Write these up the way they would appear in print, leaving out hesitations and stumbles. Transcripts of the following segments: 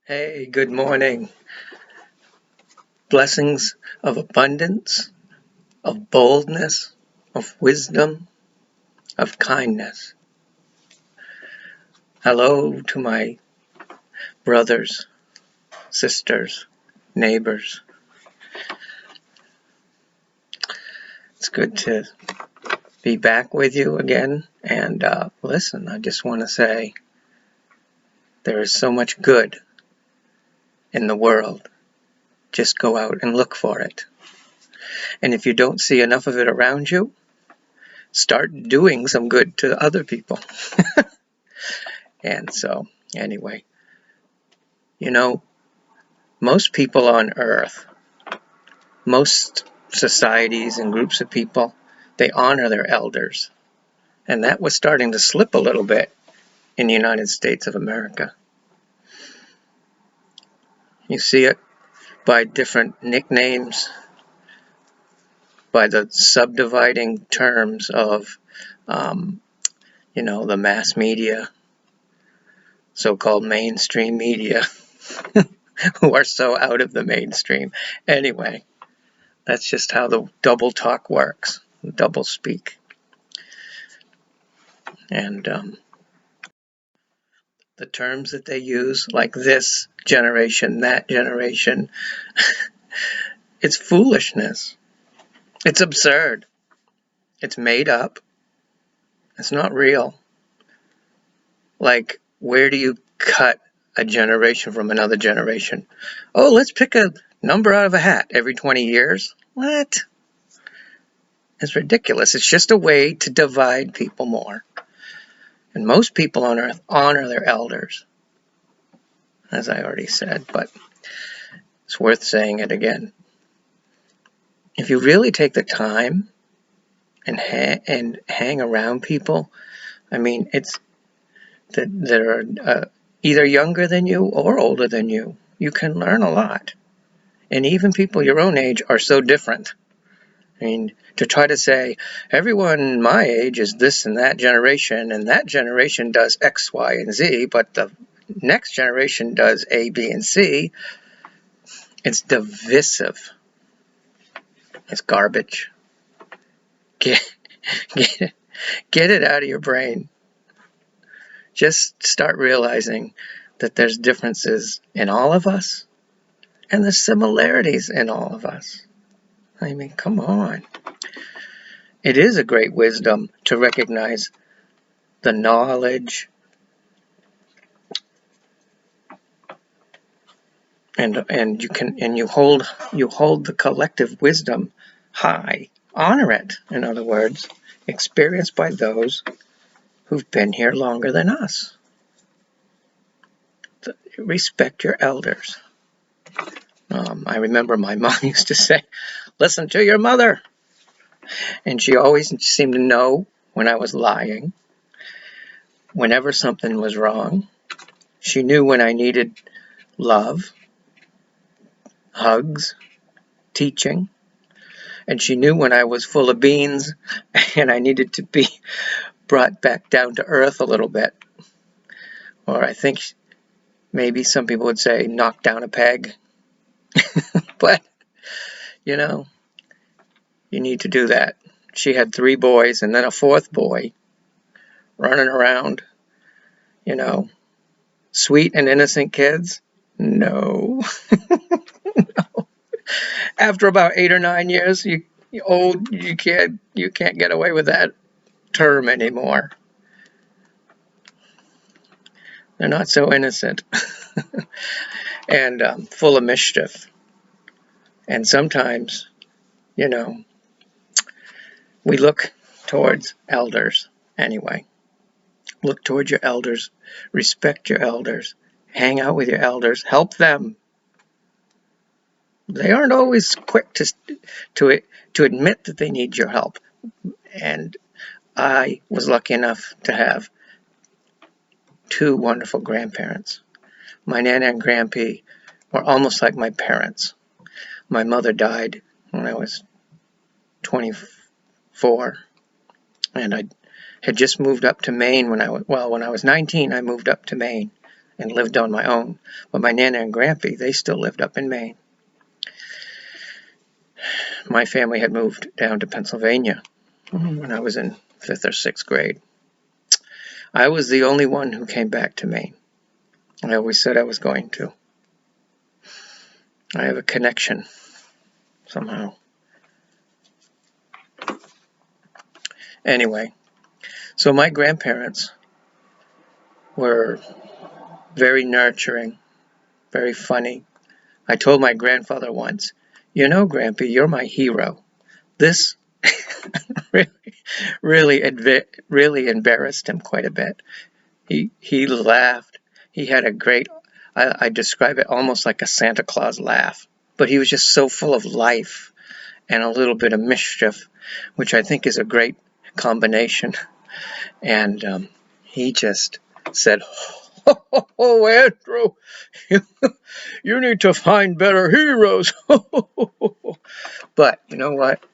Hey, good morning. Blessings of abundance, of boldness, of wisdom, of kindness. Hello to my brothers, sisters, neighbors. It's good to be back with you again. And listen, I just want to say there is so much good in the world. Just go out and look for it. And if you don't see enough of it around you, start doing some good to other people. And so, anyway, you know, most people on earth, most societies and groups of people, they honor their elders. And that was starting to slip a little bit in the United States of America. You see it by different nicknames, by the subdividing terms of, the mass media, so-called mainstream media, who are so out of the mainstream. Anyway, that's just how the double talk works, double speak. And the terms that they use, like this generation, that generation, it's foolishness. It's absurd. It's made up. It's not real. Like, where do you cut a generation from another generation? Oh, let's pick a number out of a hat every 20 years. What? It's ridiculous. It's just a way to divide people more. And most people on earth honor their elders, as I already said, but it's worth saying it again. If you really take the time and hang around people, I mean, it's that are either younger than you or older than you. You can learn a lot. And even people your own age are so different. I mean, to try to say, everyone my age is this and that generation does X, Y, and Z, but the next generation does A, B, and C, it's divisive. It's garbage. Get it out of your brain. Just start realizing that there's differences in all of us, and there's similarities in all of us. I mean, come on. It is a great wisdom to recognize the knowledge and you hold the collective wisdom high. Honor it, in other words, experienced by those who've been here longer than us. Respect your elders. I remember my mom used to say, listen to your mother. And she always seemed to know when I was lying, whenever something was wrong. She knew when I needed love, hugs, teaching. And she knew when I was full of beans and I needed to be brought back down to earth a little bit. Or I think maybe some people would say knock down a peg. But, you need to do that. She had 3 boys and then a 4th boy running around, sweet and innocent kids. No. No. After about 8 or 9 years, you can't get away with that term anymore. They're not so innocent and full of mischief. And sometimes, we look towards elders anyway. Look towards your elders, respect your elders, hang out with your elders, help them. They aren't always quick to admit that they need your help. And I was lucky enough to have 2 wonderful grandparents. My Nana and Grandpa were almost like my parents. My mother died when I was 24, and I had just moved up to Maine when I was 19. I moved up to Maine, and lived on my own. But my Nana and Grampy, they still lived up in Maine. My family had moved down to Pennsylvania when I was in 5th or 6th grade. I was the only one who came back to Maine. I always said I was going to. I have a connection somehow. Anyway, so my grandparents were very nurturing, very funny. I told my grandfather once, you know, Grampy, you're my hero. This really embarrassed him quite a bit. He laughed. He had a great, I describe it almost like a Santa Claus laugh. But he was just so full of life and a little bit of mischief, which I think is a great combination. And he just said, oh, Andrew, you need to find better heroes. But you know what?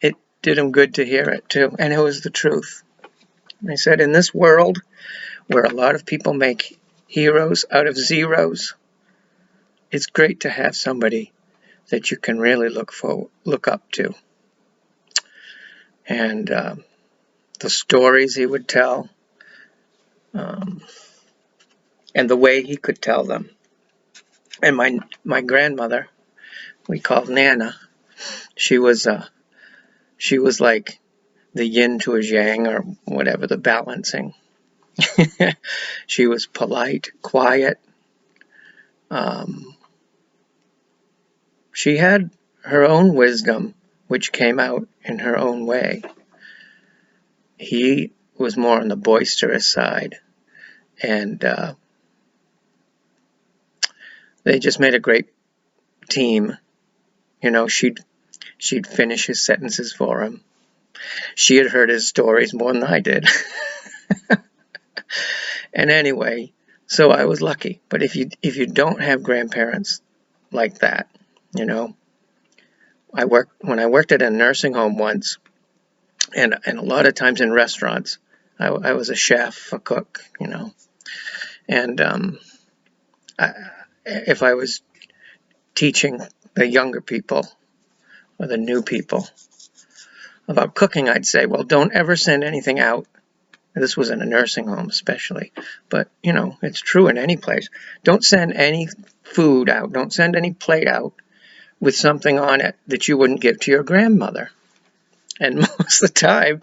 It did him good to hear it, too. And it was the truth. I said, in this world where a lot of people make heroes out of zeros, it's great to have somebody that you can really look up to. And the stories he would tell, and the way he could tell them. And my grandmother, we called Nana, she was like the yin to his yang, or whatever, the balancing. She was polite, quiet. She had her own wisdom, which came out in her own way. He was more on the boisterous side, and they just made a great team. You know, she'd finish his sentences for him. She had heard his stories more than I did. And anyway, so I was lucky. But if you don't have grandparents like that, you know, when I worked at a nursing home once, and a lot of times in restaurants, I was a chef, a cook, you know, and if I was teaching the younger people or the new people about cooking, I'd say, well, don't ever send anything out. This was in a nursing home especially, but you know, it's true in any place. Don't send any food out. Don't send any plate out with something on it that you wouldn't give to your grandmother. And most of the time,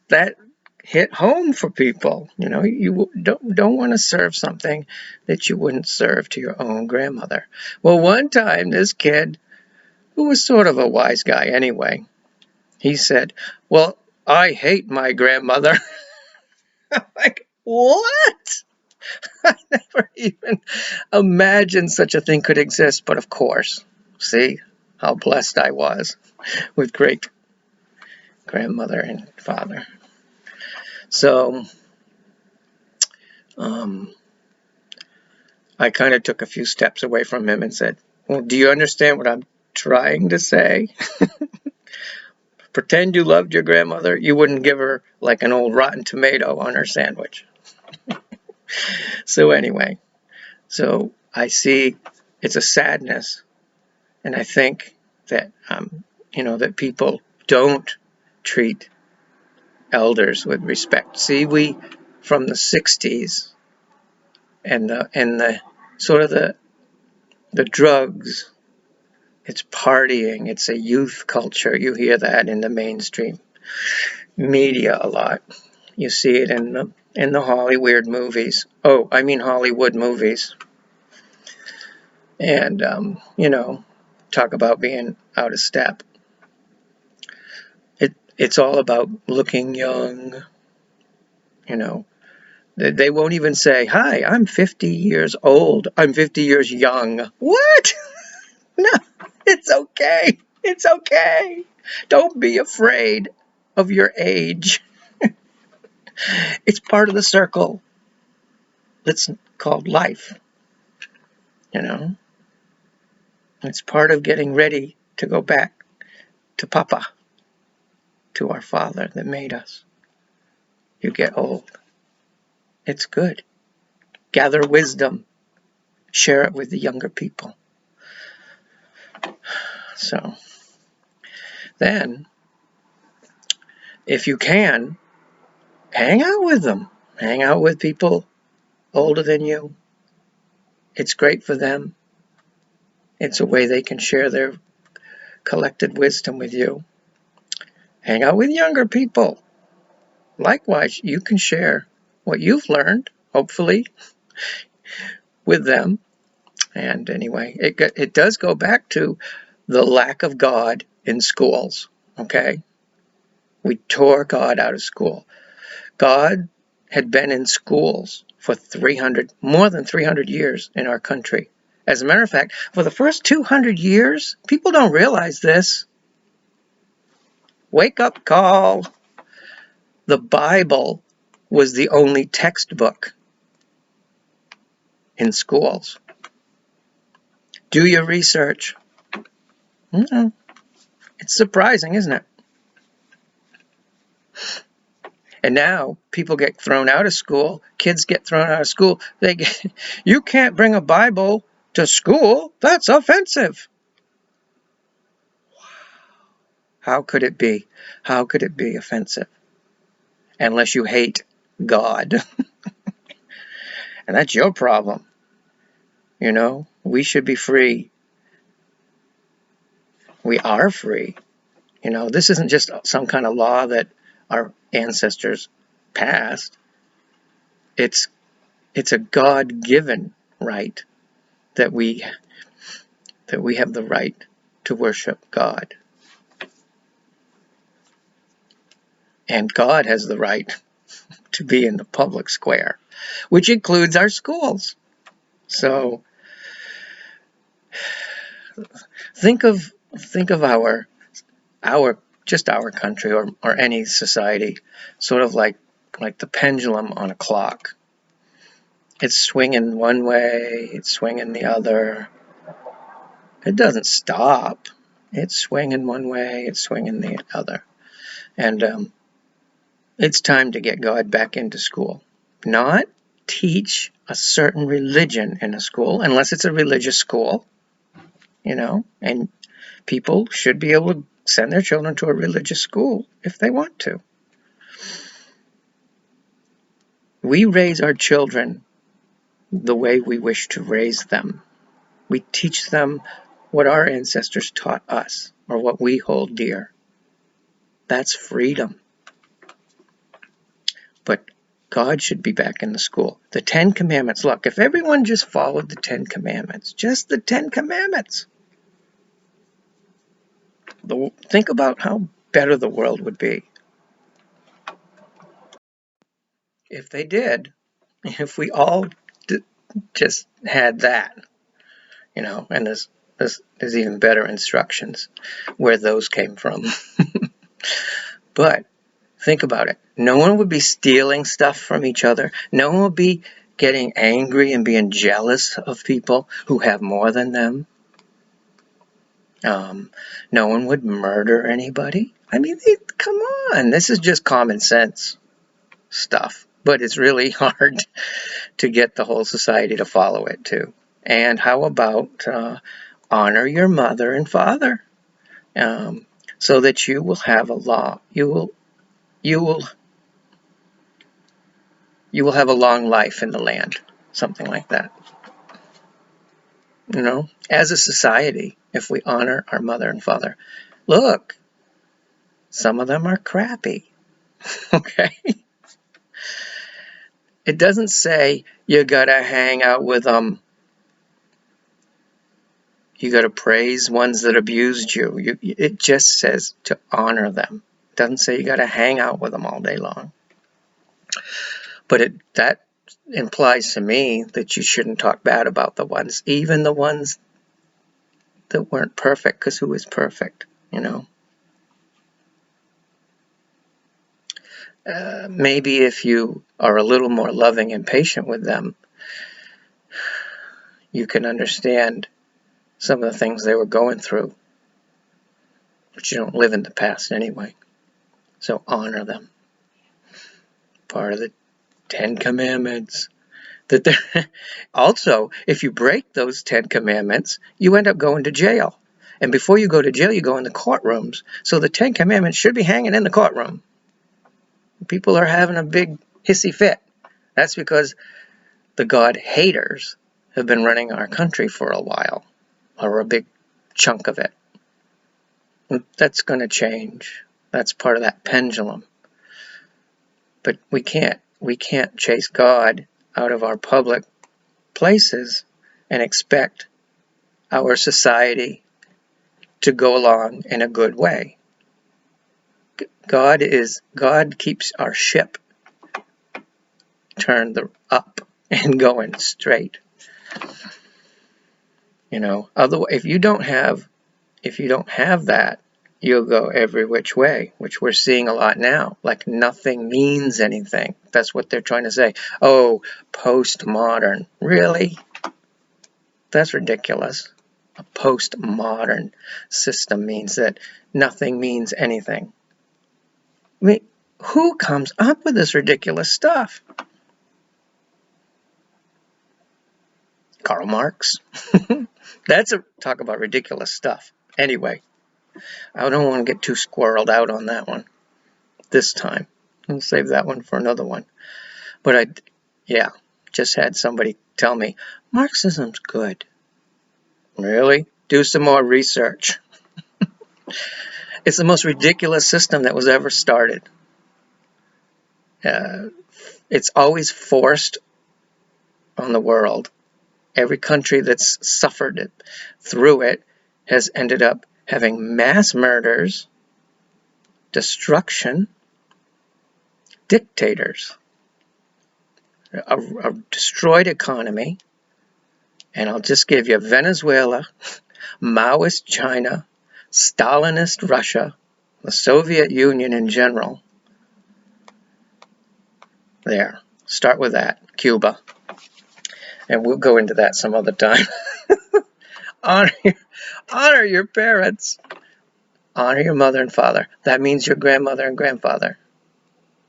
that hit home for people. You know, you don't want to serve something that you wouldn't serve to your own grandmother. Well, one time, this kid, who was sort of a wise guy anyway, he said, well, I hate my grandmother. I'm like, what? I never even imagined such a thing could exist. But of course, see how blessed I was with great grandmother and father. So I kind of took a few steps away from him and said, well, do you understand what I'm trying to say? Pretend you loved your grandmother. You wouldn't give her like an old rotten tomato on her sandwich. So anyway, so I see it's a sadness. And I think that, you know, that people don't treat elders with respect. See, we, from the 60s and the sort of the drugs, it's partying, it's a youth culture. You hear that in the mainstream media a lot. You see it in the Hollywood movies. Oh, I mean Hollywood movies. And, you know, talk about being out of step. It's all about looking young, you know. They won't even say, hi, I'm 50 years old. I'm 50 years young. What? No, it's okay. It's okay. Don't be afraid of your age. It's part of the circle that's called life, you know. It's part of getting ready to go back to Papa, to our Father that made us. You get old. It's good. gather wisdom, share it with the younger people. So then, if you can, hang out with them. Hang out with people older than you. It's great for them. It's a way they can share their collected wisdom with you. Hang out with younger people. Likewise, you can share what you've learned, hopefully, with them. And anyway, it does go back to the lack of God in schools, okay? We tore God out of school. God had been in schools for more than 300 years in our country. As a matter of fact, for the first 200 years, people don't realize this. Wake up call. The Bible was the only textbook in schools. Do your research. It's surprising, isn't it? And now people get thrown out of school. Kids get thrown out of school. You can't bring a Bible to school. That's offensive. How could it be? How could it be offensive? Unless you hate God. And that's your problem. You know, we should be free. We are free. You know, this isn't just some kind of law that our ancestors passed. It's a God-given right that we have the right to worship God. And God has the right to be in the public square, which includes our schools. So think of our country or any society sort of like the pendulum on a clock. It's swinging one way, it's swinging the other. It doesn't stop. It's swinging one way, it's swinging the other. And it's time to get God back into school. Not teach a certain religion in a school, unless it's a religious school, you know, and people should be able to send their children to a religious school if they want to. We raise our children the way we wish to raise them. We teach them what our ancestors taught us, or what we hold dear. That's freedom. But God should be back in the school. The 10 Commandments. Look, if everyone just followed the 10 Commandments, just the 10 Commandments, think about how better the world would be. If they did, if we all just had that, you know, and there's even better instructions where those came from. But think about it. No one would be stealing stuff from each other. No one would be getting angry and being jealous of people who have more than them. No one would murder anybody. I mean, come on. This is just common sense stuff. But it's really hard to get the whole society to follow it, too. And how about honor your mother and father, so that you will have a law. You will have a long life in the land, something like that. You know, as a society, if we honor our mother and father, look, some of them are crappy. Okay. It doesn't say you gotta hang out with them. You gotta praise ones that abused you. It just says to honor them. It doesn't say you gotta hang out with them all day long. But that implies to me that you shouldn't talk bad about the ones, even the ones that weren't perfect, because who is perfect, you know? Maybe if you are a little more loving and patient with them, you can understand some of the things they were going through. But you don't live in the past anyway. So honor them. Part of the 10 Commandments. That there, also, if you break those 10 commandments, you end up going to jail. And before you go to jail, you go in the courtrooms. So the 10 commandments should be hanging in the courtroom. People are having a big hissy fit. That's because the God haters have been running our country for a while, or a big chunk of it. That's going to change. That's part of that pendulum. But we can't chase God out of our public places and expect our society to go along in a good way. God keeps our ship turned up and going straight. Otherwise, if you don't have that, you'll go every which way, which we're seeing a lot now. Like nothing means anything. That's what they're trying to say. Oh, postmodern. Really? That's ridiculous. A postmodern system means that nothing means anything. I mean, who comes up with this ridiculous stuff? Karl Marx. Talk about ridiculous stuff. Anyway, I don't want to get too squirreled out on that one this time. I'll save that one for another one. But just had somebody tell me, Marxism's good. Really? Do some more research. It's the most ridiculous system that was ever started. It's always forced on the world. Every country that's suffered it through it has ended up having mass murders, destruction, dictators, a destroyed economy. And I'll just give you Venezuela, Maoist China, Stalinist Russia, the Soviet Union in general. There. Start with that. Cuba. And we'll go into that some other time. Honor your parents. Honor your mother and father. That means your grandmother and grandfather.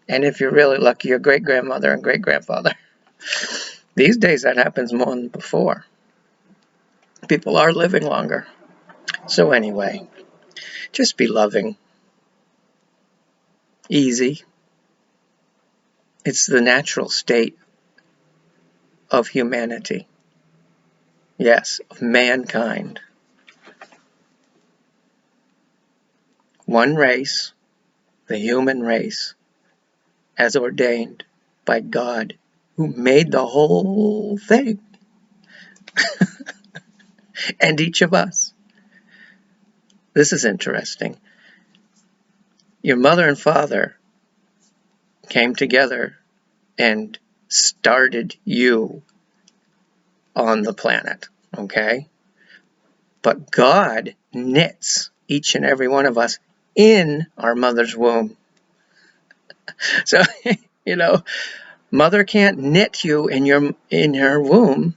And if you're really lucky, your great-grandmother and great-grandfather. These days that happens more than before. People are living longer. So anyway, just be loving. Easy. It's the natural state of humanity. Yes, of mankind. One race, the human race, as ordained by God, who made the whole thing. And each of us. This is interesting. Your mother and father came together and started you on the planet, okay? But God knits each and every one of us in our mother's womb. So, mother can't knit you in her womb.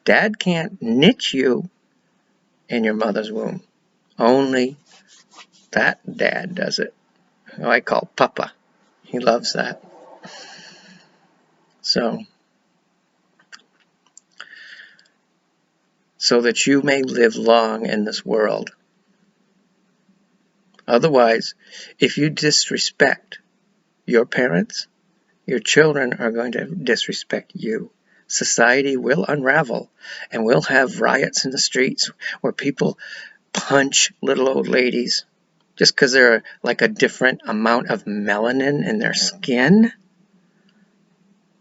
Dad can't knit you in your mother's womb. Only that dad does it. Who I call Papa. He loves that. So that you may live long in this world. Otherwise, if you disrespect your parents, your children are going to disrespect you. Society will unravel, and we'll have riots in the streets where people punch little old ladies just because they're like a different amount of melanin in their skin.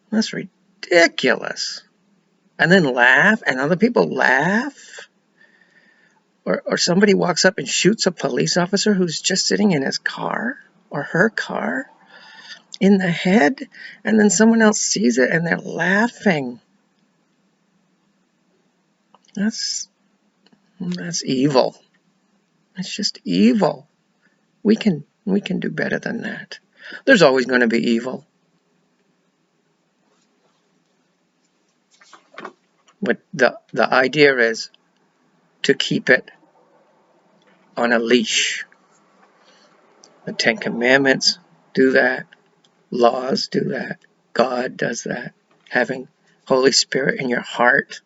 That's ridiculous. And then laugh, and other people laugh. Or somebody walks up and shoots a police officer who's just sitting in his car or her car in the head, and then someone else sees it and they're laughing. That's evil. It's just evil. We can do better than that. There's always going to be evil. But the idea is to keep it on a leash. The Ten Commandments do that. Laws do that. God does that. Having Holy Spirit in your heart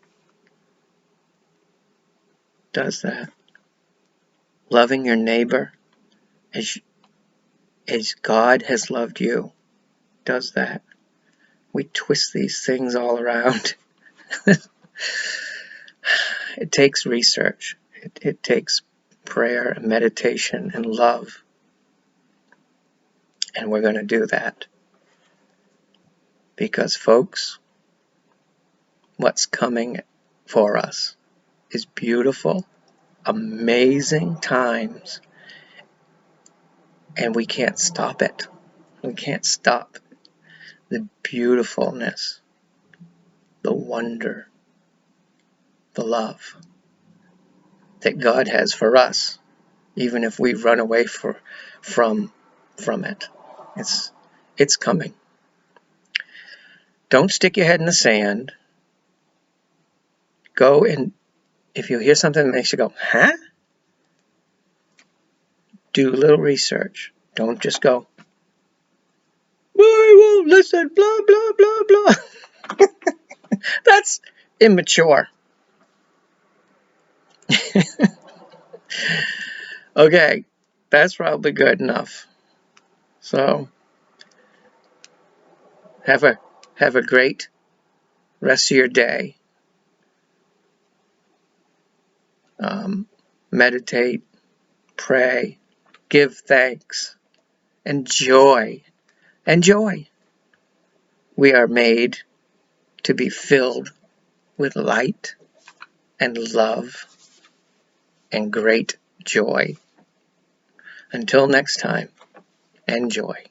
does that. Loving your neighbor as God has loved you does that. We twist these things all around. It takes research. It takes prayer and meditation and love. And we're going to do that. Because, folks, what's coming for us is beautiful, amazing times. And we can't stop it. We can't stop the beautifulness, the wonder, the love that God has for us, even if we run away from it. It's coming. Don't stick your head in the sand. Go and if you hear something that makes you go, huh? Do a little research. Don't just go, I won't listen, blah, blah, blah, blah. That's immature. Okay, that's probably good enough. So, have a great rest of your day. Meditate, pray, give thanks, enjoy. Enjoy. We are made to be filled with light and love and great joy. Until next time, enjoy.